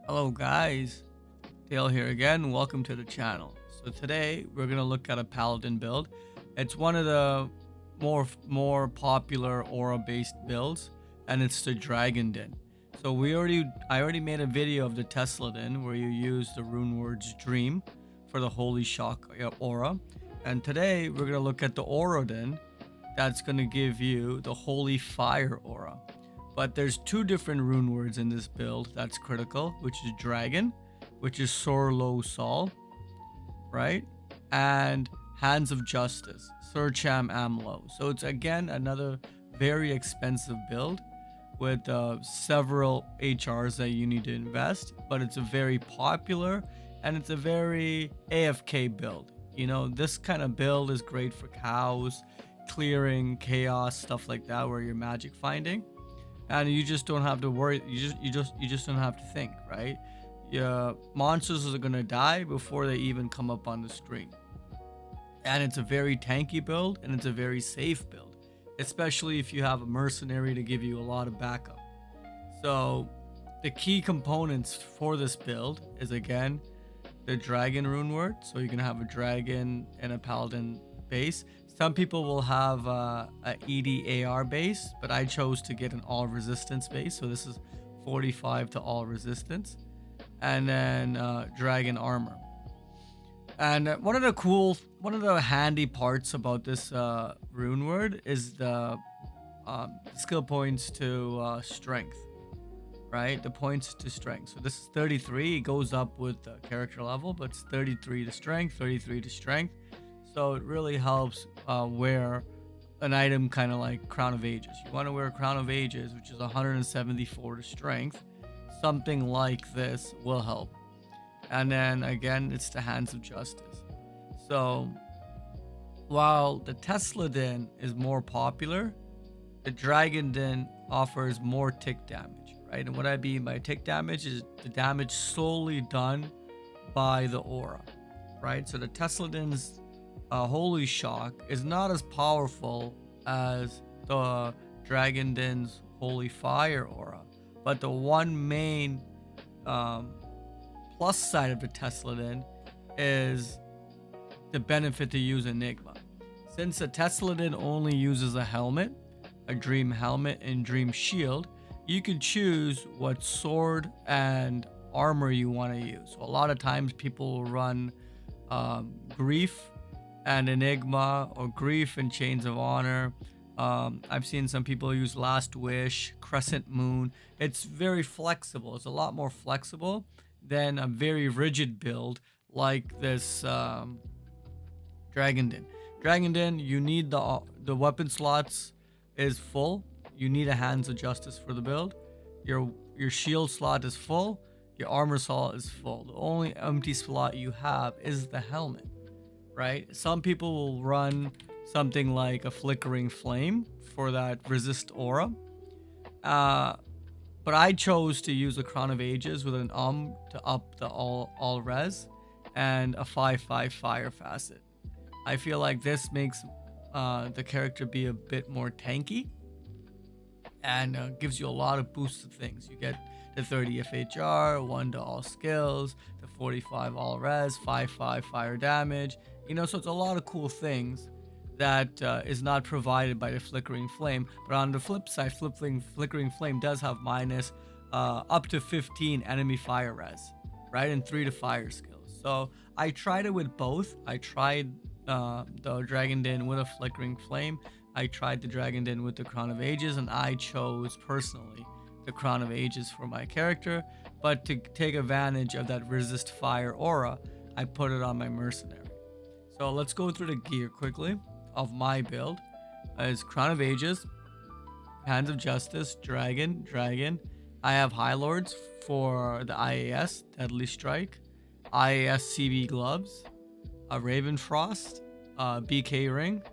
Hello guys, Dale here again. Welcome to the channel. So today we're gonna look at a paladin build. It's one of the more popular aura based builds, and it's the Dragondin. So I already made a video of the Tesladin where you use the rune words Dream for the Holy Shock aura, and today we're gonna look at the Auradin that's gonna give you the Holy Fire aura. But there's two different rune words in this build that's critical, which is Dragon, which is Sorlow Sol, right? And Hands of Justice, Surcham Amlo. So it's again another very expensive build with several HRs that you need to invest, but it's a very popular and it's a very AFK build. You know, this kind of build is great for cows, clearing, chaos, stuff like that, where you're magic finding, and you just don't have to worry. You just don't have to think, right? Your monsters are gonna die before they even come up on the screen, and it's a very tanky build and it's a very safe build, especially if you have a mercenary to give you a lot of backup. So the key components for this build is again the dragon rune word. So you can have a dragon and a paladin base. Some people will have a EDAR base, but I chose to get an all resistance base. So this is 45 to all resistance, and then dragon armor. And one of the handy parts about this rune word is the skill points to strength, right? The points to strength. So this is 33. It goes up with the character level, but it's 33 to strength, 33 to strength. So it really helps wear an item kind of like Crown of Ages. You want to wear Crown of Ages, which is 174 to strength. Something like this will help. And then again, it's the Hands of Justice. So while the Tesladin is more popular, the Dragondin offers more tick damage, right? And what I mean by tick damage is the damage solely done by the aura, right? So the Tesladin's Holy Shock is not as powerful as the Dragondin's Holy Fire aura, but the one main plus side of the Tesladin is the benefit to use Enigma. Since the Tesladin only uses a helmet, a Dream Helmet and Dream Shield, you can choose what sword and armor you want to use. So a lot of times people will run Grief and Enigma, or Grief and Chains of Honor. I've seen some people use Lastwish, Crescent Moon. It's very flexible. It's a lot more flexible than a very rigid build like this Dragondin. Dragondin, you need the weapon slots is full. You need a Hands of Justice for the build. Your shield slot is full. Your armor slot is full. The only empty slot you have is the helmet, right? Some people will run something like a Flickering Flame for that resist aura. But I chose to use a Crown of Ages with an to up the all res and a 5/5 fire facet. I feel like this makes the character be a bit more tanky and gives you a lot of boosted things. You get the 30 FHR, 1 to all skills, the 45 all res, 5/5 fire damage. You know, so it's a lot of cool things that is not provided by the Flickering Flame. But on the flip side, Flickering Flame does have minus up to 15 enemy fire res, right? And 3 to fire skills. So I tried it with both. I tried the Dragondin with a Flickering Flame. I tried the Dragondin with the Crown of Ages, and I chose personally the Crown of Ages for my character. But to take advantage of that resist fire aura, I put it on my mercenary. So let's go through the gear quickly of my build. It's Crown of Ages, Hands of Justice, Dragon. I have Highlords for the IAS, Deadly Strike, IAS CB Gloves, Ravenfrost, BK Ring,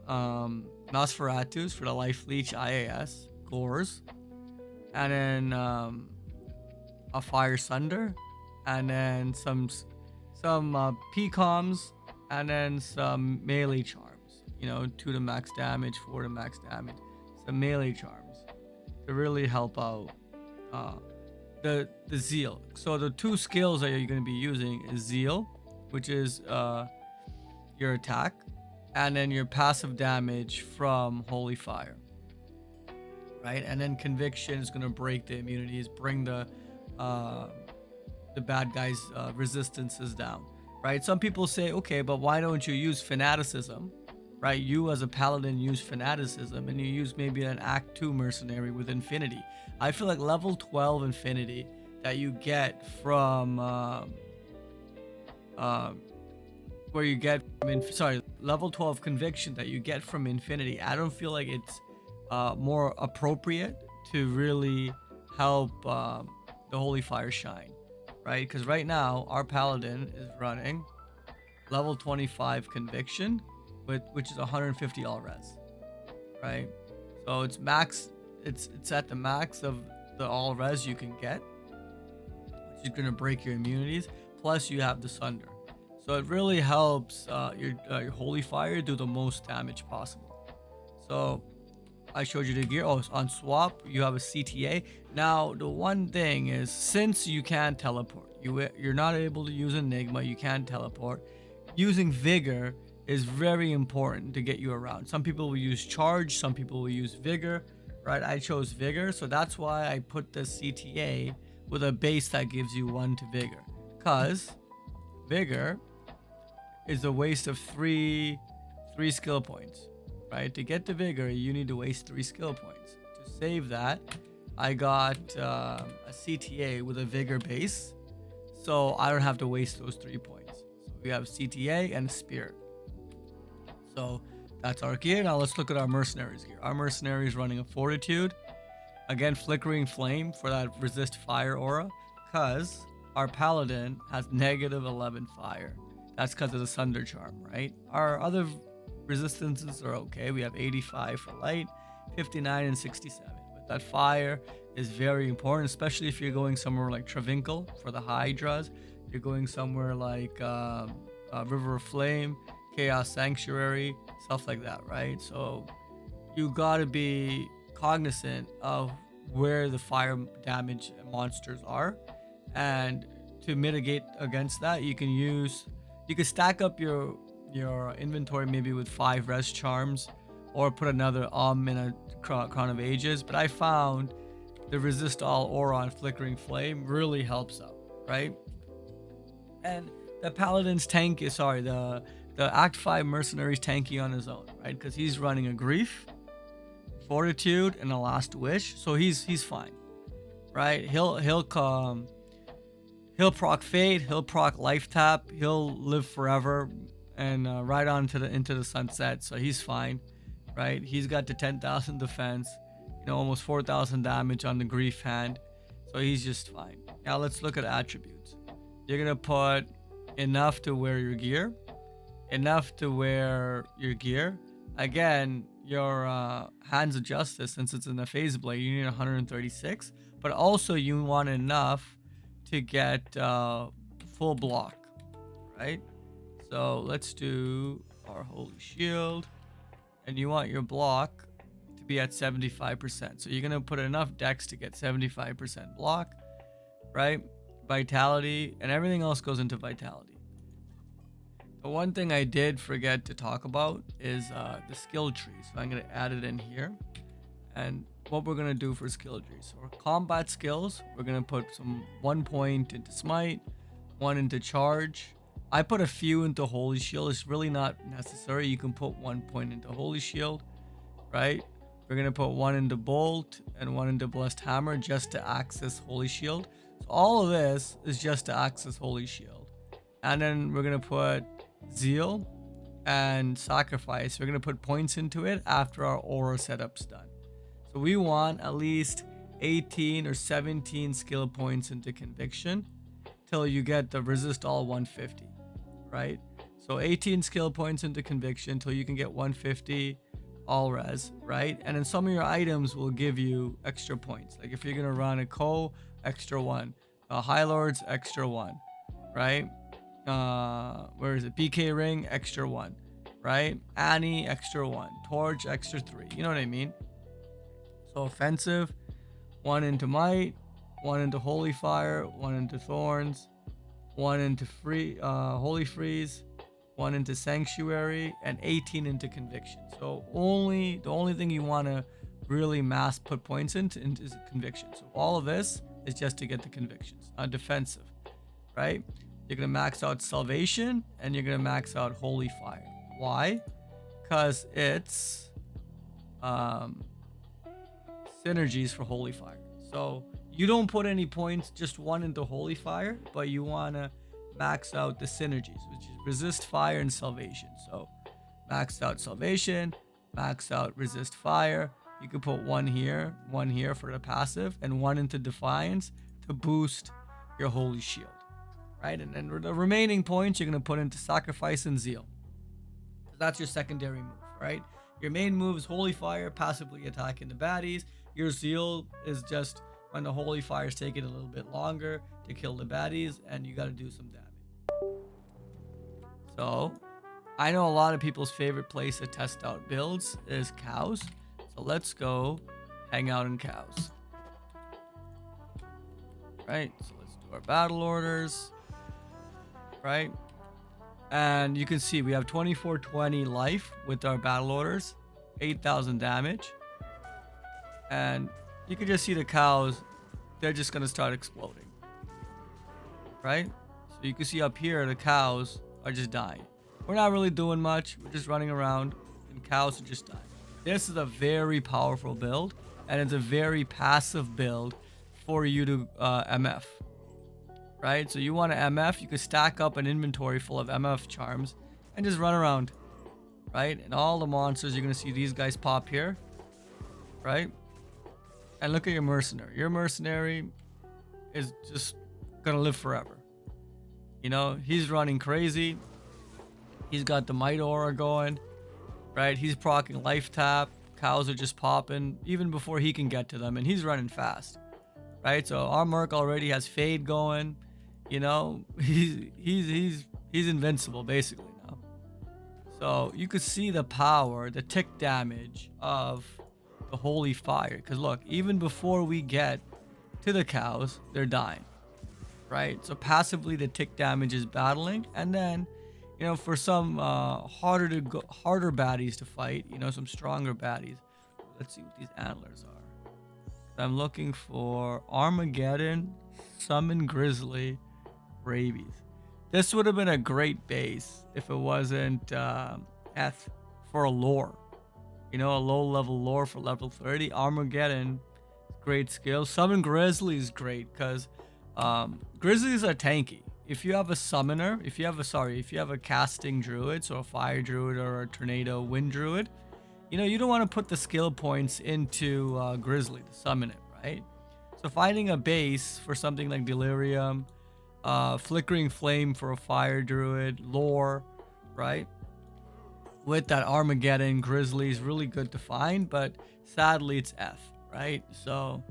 Nosferatus for the Life Leech IAS, Gores, and then a Fire Sunder, and then some PCOMs, and then some melee charms. You know, 2 to max damage, 4 to max damage. Some melee charms to really help out the zeal. So the two skills that you're going to be using is zeal, which is your attack, and then your passive damage from holy fire, right? And then conviction is going to break the immunities, bring the bad guys resistances down, right? Some people say, okay, but why don't you use fanaticism, right? You as a paladin use fanaticism, and you use maybe an act 2 mercenary with infinity. I feel like level 12 infinity that you get from where you get level 12 conviction that you get from infinity, I don't feel like it's more appropriate to really help the holy fire shine, right? Because right now our paladin is running level 25 conviction which is 150 all res, right? So it's max, it's at the max of the all res you can get, which is going to break your immunities, plus you have the sunder. So it really helps your holy fire do the most damage possible. So I showed you the gear. Oh, on swap you have a CTA. Now the one thing is, since you can't teleport, you're not able to use Enigma, you can't teleport, using Vigor is very important to get you around. Some people will use Charge, some people will use Vigor, right? I chose Vigor, so that's why I put the CTA with a base that gives you 1 to Vigor, because Vigor is a waste of three skill points, right? To get the Vigor, you need to waste 3 skill points. To save that, I got a CTA with a Vigor base, so I don't have to waste those 3 points. So we have CTA and a Spirit. So that's our gear. Now let's look at our mercenaries gear. Our mercenary is running a Fortitude. Again, Flickering Flame for that resist fire aura, because our paladin has negative 11 fire. That's because of the Sunder Charm, right? Our other resistances are okay. We have 85 for light, 59 and 67. But that fire is very important, especially if you're going somewhere like Travinkel for the Hydras. You're going somewhere like River of Flame, Chaos Sanctuary, stuff like that, right? So you gotta be cognizant of where the fire damage monsters are, and to mitigate against that, you can stack up your inventory maybe with 5 res charms, or put another in a Crown of Ages. But I found the resist all aura on Flickering Flame really helps out, right? And the paladin's tank is the Act 5 mercenary's tanky on his own, right? Because he's running a Grief, Fortitude, and a Lastwish, so he's fine, right? He'll proc Fate, he'll proc Life Tap, he'll live forever and ride on into the sunset, so he's fine, right? He's got the 10,000 defense, almost 4,000 damage on the Grief hand, so he's just fine. Now let's look at attributes. You're gonna put enough to wear your gear. Again, your Hands of Justice, since it's in the Phase Blade, you need 136, but also you want enough to get full block, right? So let's do our Holy Shield, and you want your block to be at 75%. So you're gonna put enough dex to get 75% block, right? Vitality, and everything else goes into vitality. The one thing I did forget to talk about is the skill tree. So I'm going to add it in here. And what we're going to do for skill trees. So for combat skills, we're going to put 1 point into Smite, 1 into Charge. I put a few into Holy Shield. It's really not necessary. You can put 1 point into Holy Shield, right? We're going to put 1 into Bolt and 1 into Blessed Hammer just to access Holy Shield. So all of this is just to access Holy Shield. And then we're going to put Zeal and Sacrifice. We're going to put points into it after our aura setup's done. So we want at least 18 or 17 skill points into Conviction till you get the Resist All 150, right? So 18 skill points into Conviction till you can get 150 all res, right? And then some of your items will give you extra points. Like if you're going to run a Ko, extra 1. Highlords, extra 1, right? Where is it? BK Ring, extra 1, right? Annie, extra 1. Torch, extra 3. You know what I mean? So offensive, 1 into Might, 1 into Holy Fire, 1 into Thorns, 1 into Holy Freeze, 1 into Sanctuary, and 18 into Conviction. So the only thing you want to really mass put points into is Conviction. So all of this is just to get the Convictions, not defensive, right? You're going to max out Salvation, and you're going to max out Holy Fire. Why? Because it's synergies for Holy Fire. So you don't put any points, just 1 into Holy Fire, but you want to max out the synergies, which is Resist Fire and Salvation. So max out Salvation, max out Resist Fire. You could put 1 here for the passive, and 1 into Defiance to boost your Holy Shield, right? And then the remaining points you're going to put into Sacrifice and Zeal. That's your secondary move, right? Your main move is Holy Fire, passively attacking the baddies. Your Zeal is just when the Holy Fire is taking a little bit longer to kill the baddies, and you got to do some damage. So, I know a lot of people's favorite place to test out builds is cows. So let's go hang out in cows. Right, so let's do our battle orders. Right, and you can see we have 2420 life with our battle orders, 8,000 damage. And you can just see the cows, they're just going to start exploding. Right? So you can see up here, the cows are just dying. We're not really doing much. We're just running around, and cows are just dying. This is a very powerful build, and it's a very passive build for you to MF. Right? So you want to MF, you could stack up an inventory full of MF charms and just run around. Right? And all the monsters, you're going to see these guys pop here. Right? And look at your mercenary. Your mercenary is just going to live forever. You know, he's running crazy. He's got the Might Aura going. Right? He's proccing Life Tap. Cows are just popping even before he can get to them. And he's running fast. Right? So our Merc already has Fade going. You know, he's invincible basically now. So you could see the power, the tick damage of the Holy Fire. Because look, even before we get to the cows, they're dying. Right? So passively the tick damage is battling. And then, you know, for some harder baddies to fight, you know, some stronger baddies. Let's see what these antlers are. I'm looking for Armageddon, Summon Grizzly, Rabies. This would have been a great base if it wasn't F for a lore. You know, a low level lore for level 30. Armageddon, great skill. Summon Grizzly is great because Grizzlies are tanky. If you have a summoner, if you have a casting druid, so a fire druid or a tornado wind druid, you know, you don't want to put the skill points into Grizzly to summon it, right? So finding a base for something like Delirium, Flickering Flame for a fire druid, lore, right? With that Armageddon, Grizzly is really good to find, but sadly it's F, right? So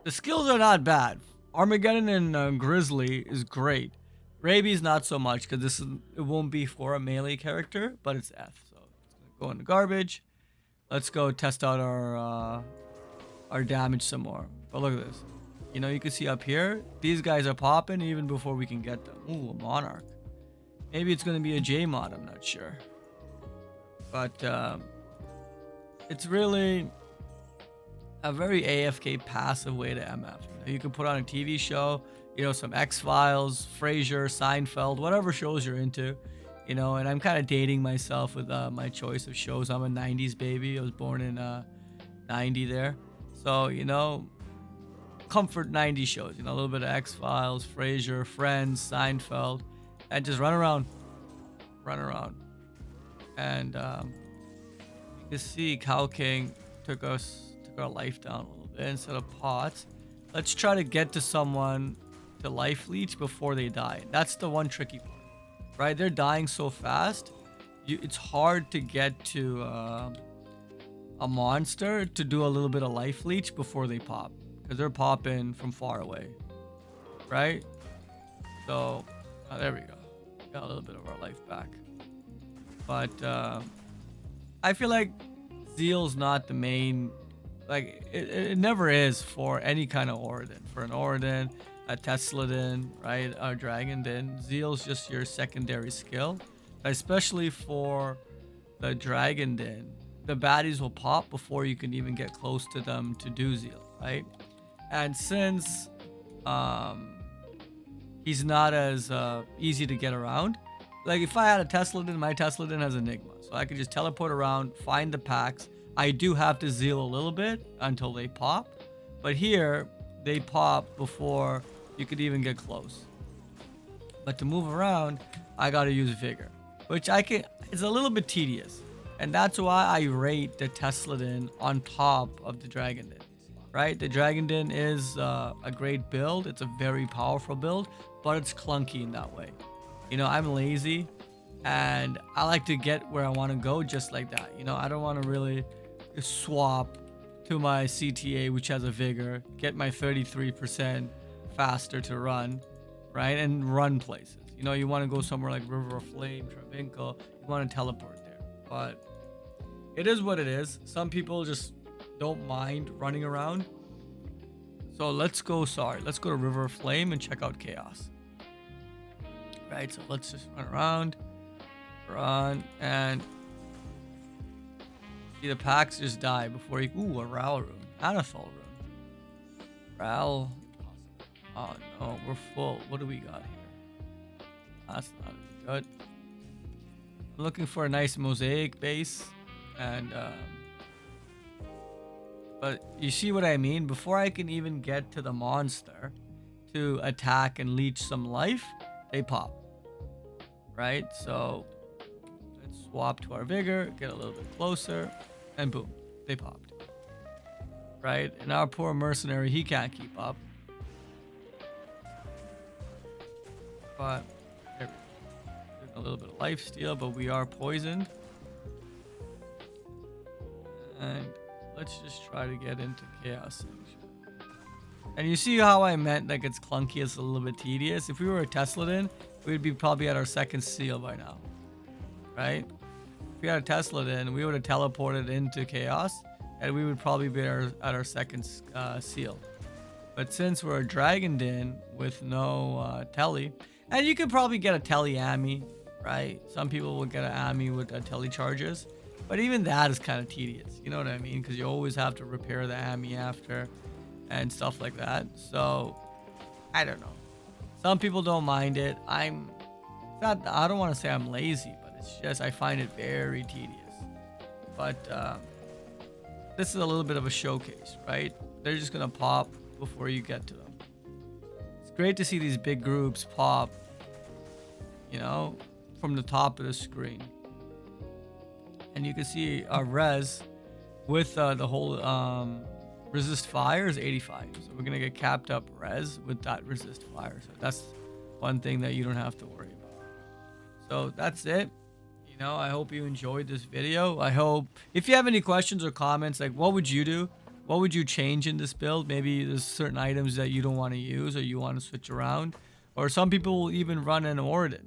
the skills are not bad. Armageddon and Grizzly is great. Rabies not so much because it won't be for a melee character, but it's F. So it's gonna go in the garbage. Let's go test out our damage some more. But look at this. You know, you can see up here, these guys are popping even before we can get them. Ooh, a Monarch. Maybe it's gonna be a J mod. I'm not sure. But it's really a very AFK passive way to MF. You know, you can put on a TV show, you know, some X-Files, Frasier, Seinfeld, whatever shows you're into, you know, and I'm kind of dating myself with my choice of shows. I'm a 90s baby. I was born in 90 there. So, you know, comfort 90s shows, you know, a little bit of X-Files, Frasier, Friends, Seinfeld, and just run around. And you can see Cow King took our life down a little bit instead of pots. Let's try to get to someone to life leech before they die. That's the one tricky part, right? They're dying so fast. It's hard to get to a monster to do a little bit of life leech before they pop because they're popping from far away, right? So there we go. Got a little bit of our life back. But I feel like Zeal's not the main Like it never is for any kind of Oridin. For an Oridin, a Tesladin, right, a Dragondin, Zeal's just your secondary skill. Especially for the Dragondin, the baddies will pop before you can even get close to them to do Zeal, right? And since he's not as easy to get around, like if I had a Tesladin, my Tesladin has Enigma, so I could just teleport around, find the packs. I do have to Zeal a little bit until they pop, but here they pop before you could even get close. But to move around, I gotta use Vigor, which it's a little bit tedious. And that's why I rate the Tesladin on top of the Dragondin, right? The Dragondin is a great build. It's a very powerful build, but it's clunky in that way. You know, I'm lazy and I like to get where I want to go just like that. You know, I don't want to really swap to my CTA, which has a Vigor, get my 33% faster to run, right? And run places. You know, you want to go somewhere like River of Flame, Travinco, you want to teleport there. But it is what it is. Some people just don't mind running around. So let's go to River of Flame and check out Chaos. Right, so let's just run around. Run, and see the packs just die before you... Ooh, a Ral rune. And a Soul rune. Ral. Oh no, we're full. What do we got here? That's not as good. I'm looking for a nice mosaic base, and but you see what I mean? Before I can even get to the monster to attack and leech some life, they pop. Right? So let's swap to our Vigor, get a little bit closer, and boom, they popped. Right? And our poor mercenary, he can't keep up. But there we go. A little bit of life steal, but we are poisoned. And let's just try to get into Chaos Sanction. And you see how I meant like it's clunky, it's a little bit tedious. If we were a Tesladin, we'd be probably at our second seal by now. Right? If we had a Tesladin, we would have teleported into Chaos, and we would probably be at our second seal. But since we're a Dragondin with no telly, and you could probably get a telly Ami, right? Some people will get an Ami with telly charges, but even that is kind of tedious. You know what I mean? Because you always have to repair the Ami after and stuff like that. So I don't know. Some people don't mind it. I don't want to say I'm lazy, but it's just I find it very tedious. But this is a little bit of a showcase, right? They're just gonna pop before you get to them. It's great to see these big groups pop, you know, from the top of the screen. And you can see our res with the whole resist fire is 85. So we're gonna get capped up res with that resist fire. So that's one thing that you don't have to worry about. So that's it. You know, I hope you enjoyed this video. I hope if you have any questions or comments, like what would you do? What would you change in this build? Maybe there's certain items that you don't want to use or you want to switch around. Or some people will even run an Oridin,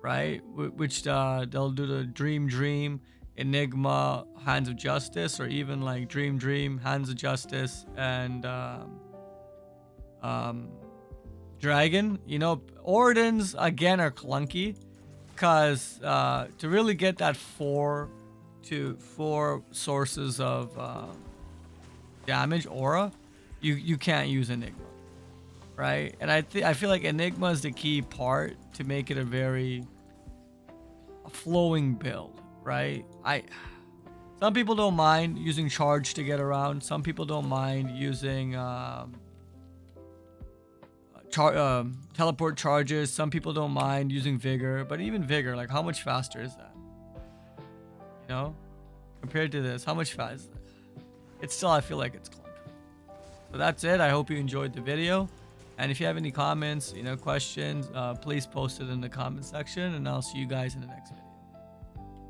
right? Which they'll do the Dream, Enigma, Hands of Justice, or even like Dream, Hands of Justice, and Dragon. You know, Oridins again are clunky because to really get that four sources of damage aura, you can't use Enigma, right? And I feel like Enigma is the key part to make it a very flowing build, right? Some people don't mind using charge to get around. Some people don't mind using teleport charges. Some people don't mind using Vigor, but even Vigor, like how much faster is that? You know, compared to this, how much faster is that? It's still, I feel like it's clunky. So that's it. I hope you enjoyed the video. And if you have any comments, you know, questions, please post it in the comment section, and I'll see you guys in the next video.